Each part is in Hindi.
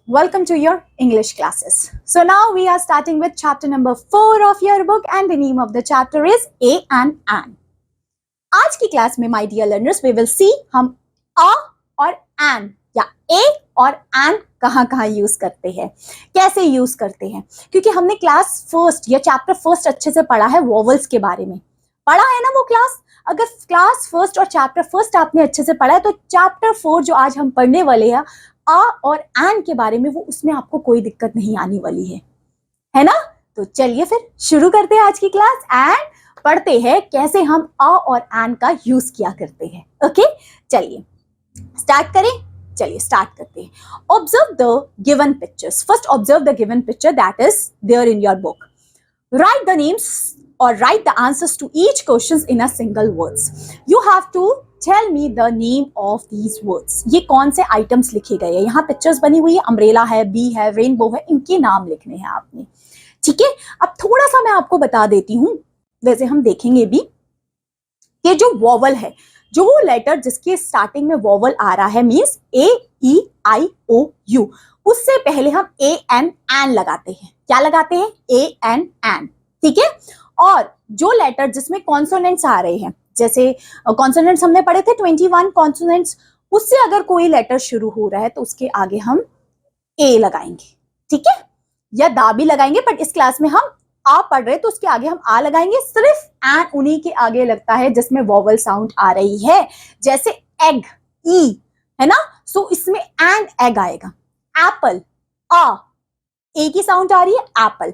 welcome to your English classes. So now we are starting with chapter number 4 of your book and the name of the chapter is A and An. आज की क्लास में my dear learners we will see हम a और an या a और an कहाँ यूज करते हैं, कैसे यूज करते हैं, क्योंकि हमने क्लास फर्स्ट या चैप्टर फर्स्ट अच्छे से पढ़ा है वोवल्स के बारे में, पढ़ा है ना वो क्लास। अगर क्लास फर्स्ट और चैप्टर फर्स्ट आपने अच्छे से पढ़ा है तो चैप्टर 4 जो आज हम पढ़ने वाले हैं आ और एन के बारे में, वो उसमें आपको कोई दिक्कत नहीं आने वाली है ना। तो चलिए फिर शुरू करते हैं आज की क्लास एंड पढ़ते हैं कैसे हम आ और एन का यूज किया करते हैं। ओके चलिए स्टार्ट करें। चलिए स्टार्ट करते हैं। Observe the given pictures. First observe the given picture that is there in your book. Write the names or write the answers to each questions in a single words. You have to tell me the name of these words. ये कौन से आइटम्स लिखे गए हैं, यहाँ पिक्चर्स बनी हुई है, अम्ब्रेला है, बी है, रेनबो है, इनके नाम लिखने हैं आपने। ठीक है, अब थोड़ा सा मैं आपको बता देती हूँ, वैसे हम देखेंगे भी कि जो वोवल है, जो लेटर जिसके स्टार्टिंग में वोवल आ रहा है means A E I O you, उससे पहले हम ए एन लगाते हैं। क्या लगाते हैं? A N. ठीक है, और जो लेटर जिसमें कॉन्सोनेंट्स आ रहे हैं, जैसे कॉन्सोनेंट्स हमने पढ़े थे 21 कॉन्सोनेंट्स, उससे अगर कोई लेटर शुरू हो रहा है तो उसके आगे हम ए लगाएंगे। ठीक है, या दा भी लगाएंगे, बट इस क्लास में हम आ पढ़ रहे हैं तो उसके आगे हम आ लगाएंगे। सिर्फ एन उन्हीं के आगे लगता है जिसमें वोवल साउंड आ रही है, जैसे एग ई है ना, सो इसमें एन एग आएगा। एप्पल आ, ए की साउंड आ रही है एप्पल।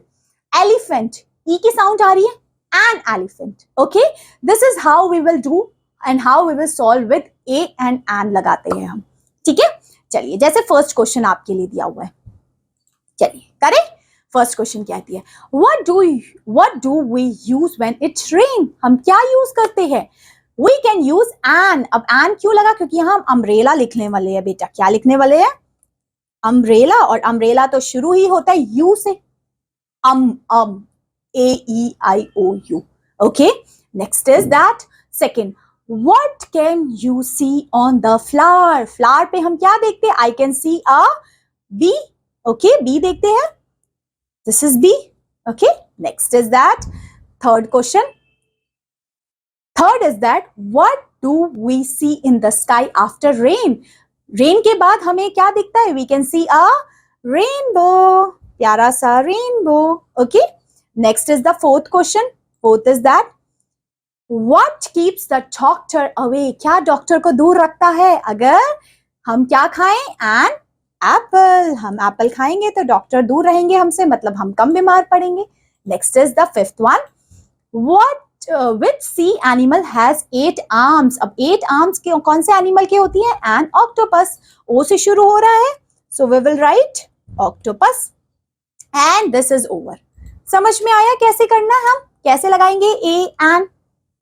एलिफेंट ई की साउंड आ रही है an elephant. Okay, this is how we will do and how we will solve with a and an लगाते हैं हम। ठीक है, चलिए जैसे फर्स्ट क्वेश्चन आपके लिए दिया हुआ है, चलिए करें। फर्स्ट क्वेश्चन क्या है? what do we use when it rain? हम क्या यूज करते हैं? we can use an। अब an क्यों लगा? क्योंकि यहाँ हम अम्ब्रेला लिखने वाले हैं बेटा। क्या लिखने वाले हैं? अम्ब्रेला, और अम्ब्रेला तो शुरू ही होता है यू से, A-E-I-O-U. Okay, next is that second, what can you see on the flower? Flower पे हम क्या देखते हैं? I can see a bee. Okay, bee देखते हैं, this is bee. Okay, next is that third question. Third is that what do we see in the sky after rain? Rain के बाद हमें क्या दिखता है? We can see a rainbow. प्यारा सा rainbow. Okay, next is the fourth question. Fourth is that what keeps the doctor away? क्या डॉक्टर को दूर रखता है? अगर हम क्या खाएं? An apple. हम एप्पल खाएंगे तो डॉक्टर दूर रहेंगे हमसे, मतलब हम कम बीमार पड़ेंगे। Next is the fifth one. Which sea animal has 8 arms? अब 8 arms के कौन से एनिमल के होती है? An octopus. O से शुरू हो रहा है, so we will write octopus and this is over. समझ में आया कैसे करना है? हम कैसे लगाएंगे a an?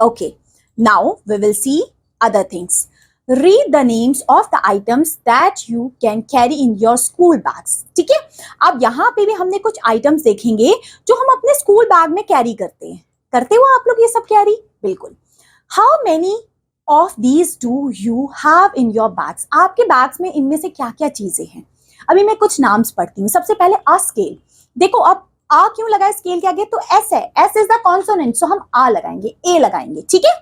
Okay, now we will see other things. Read the names of the items that you can carry in your school bags. ठीक है, अब यहाँ पे भी हमने कुछ आइटम्स देखेंगे जो हम अपने स्कूल बैग में कैरी करते हैं। करते हो आप लोग ये सब कैरी? बिल्कुल। How many of these do you have in your bags? आपके बैग्स में इनमें से क्या क्या चीजें हैं? अभी मैं कुछ नाम्स पढ़ती हूँ। सबसे पहले अ स्केल। देखो अब आ क्यों लगाए स्केल के आगे? तो एस है, एस इज द कॉन्सोनेंट, सो हम आ लगाएंगे, ए लगाएंगे। ठीक है,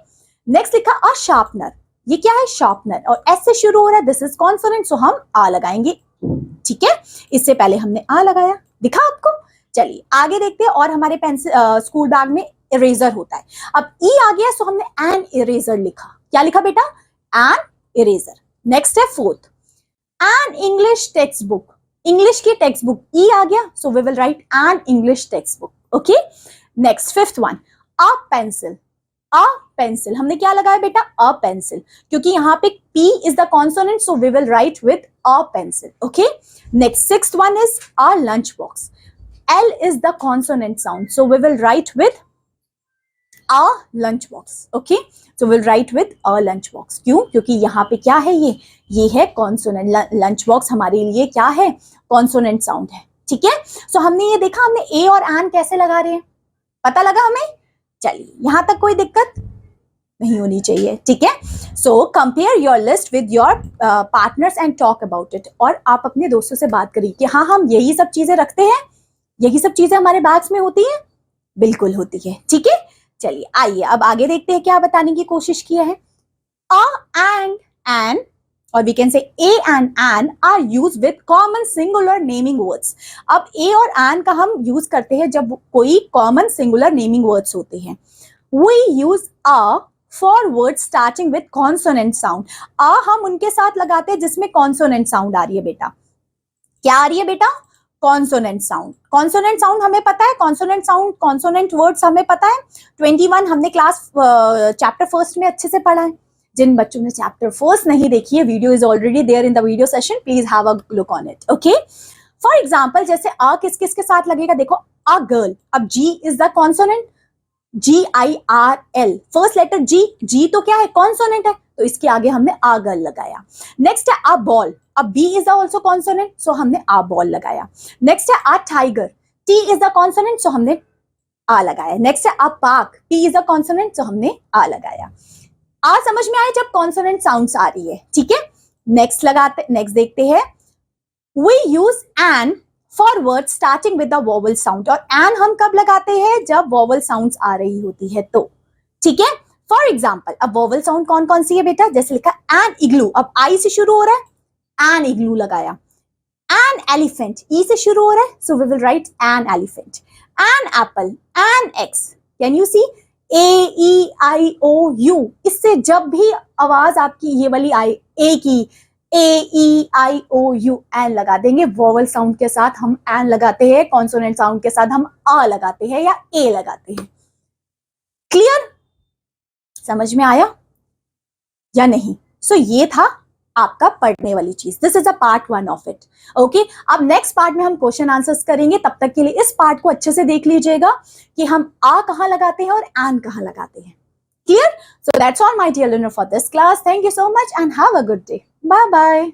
नेक्स्ट लिखा अ शार्पनर। ये क्या है? शार्पनर, और एस से शुरू हो रहा है, दिस इज कॉन्सोनेंट, सो हम आ लगाएंगे। ठीक है, इससे पहले हमने आ लगाया, दिखा आपको। चलिए आगे देखते हैं। और हमारे पेंसिल स्कूल बैग में इरेजर होता है। अब ई आ गया, सो हमने एन इरेजर लिखा। क्या लिखा बेटा? An eraser. नेक्स्ट है fourth, an English text book. English की टेक्स्ट बुक, ई आ गया, so we will write an English text book. Okay, next fifth one, a pencil. A pencil, हमने क्या लगाया बेटा? अ पेंसिल, क्योंकि यहाँ पे P is the consonant, so we will write with a pencil. Okay, next sixth one is a lunch box. L is the consonant sound, so we will write with a lunch box. Okay, so we'll write with a lunch box. क्यों? क्योंकि यहाँ पे क्या है? ये है कॉन्सोनेंट। लंच बॉक्स हमारे लिए क्या है? कॉन्सोनेंट साउंड है। ठीक है, सो हमने ये देखा, हमने ए और एन कैसे लगा रहे हैं, पता लगा हमें? चलिए, यहां तक कोई दिक्कत? नहीं होनी चाहिए, ठीक है। So compare your list with your partners and talk about it, और आप अपने दोस्तों से बात करिए कि हाँ हम यही सब चीजें रखते हैं, यही सब चीजें हमारे बैग्स में होती है, बिल्कुल होती है, ठीक है। चलिए आइए अब आगे देखते हैं क्या बताने की कोशिश किया है। A and an, or we can say a and an are used with common singular naming words. अब a और an का हम यूज करते हैं जब कोई common singular naming words होते हैं। We use a for words starting with consonant sound. a हम उनके साथ लगाते हैं जिसमें consonant sound आ रही है बेटा। क्या आ रही है बेटा? Consonant sound. कॉन्सोनेंट साउंड हमें पता है, कॉन्सोनेंट साउंड, कॉन्सोनेंट वर्ड्स हमें पता है। 21 हमने क्लास चैप्टर फर्स्ट में अच्छे से पढ़ा है। जिन बच्चों ने चैप्टर फर्स्ट नहीं देखी है, video is already there in the video session, please have a look on it, okay. For example जैसे अ किस किस के साथ लगेगा, देखो अ गर्ल, अब G is the consonant, GIRL, first letter G तो क्या है? कॉन्सोनेंट है, तो इसके आगे हमने आ गर्ल लगाया। नेक्स्ट है अ बॉल, अब B is also consonant, so हमने आ बॉल लगाया। नेक्स्ट है a tiger, T is the consonant, so हमने आ लगाया। नेक्स्ट है a park, P is the consonant, so हमने आ लगाया। आ समझ में आए जब कॉन्सोनेंट साउंड्स आ रही है, ठीक है। नेक्स्ट देखते हैं, we use an for word starting with the vowel sound, और एन हम कब लगाते हैं? जब वोवल साउंड्स आ रही होती है तो, ठीक है। फॉर एग्जाम्पल अब वोवल साउंड कौन कौन सी है बेटा? जैसे लिखा एन इग्लू, अब आई से शुरू हो रहा है, एन इग्लू लगाया। एन एलिफेंट, ई से शुरू हो रहा है, so we will write an elephant. An apple, an ox, can you see? AEIOU, इससे जब भी आवाज आपकी ये वाली आई ए की, AEIOU, एन लगा देंगे। वोवल साउंड के साथ हम एन लगाते हैं, कॉन्सोनेंट साउंड के साथ हम आ लगाते हैं या ए लगाते हैं। क्लियर? समझ में आया या नहीं? सो ये था आपका पढ़ने वाली चीज, this is a part 1 of it, okay. अब नेक्स्ट पार्ट में हम क्वेश्चन आंसर्स करेंगे, तब तक के लिए इस पार्ट को अच्छे से देख लीजिएगा कि हम आ कहां लगाते हैं और एन कहां लगाते हैं। Clear? So that's all my dear learner for this class. Thank you so much and have a good day. Bye bye.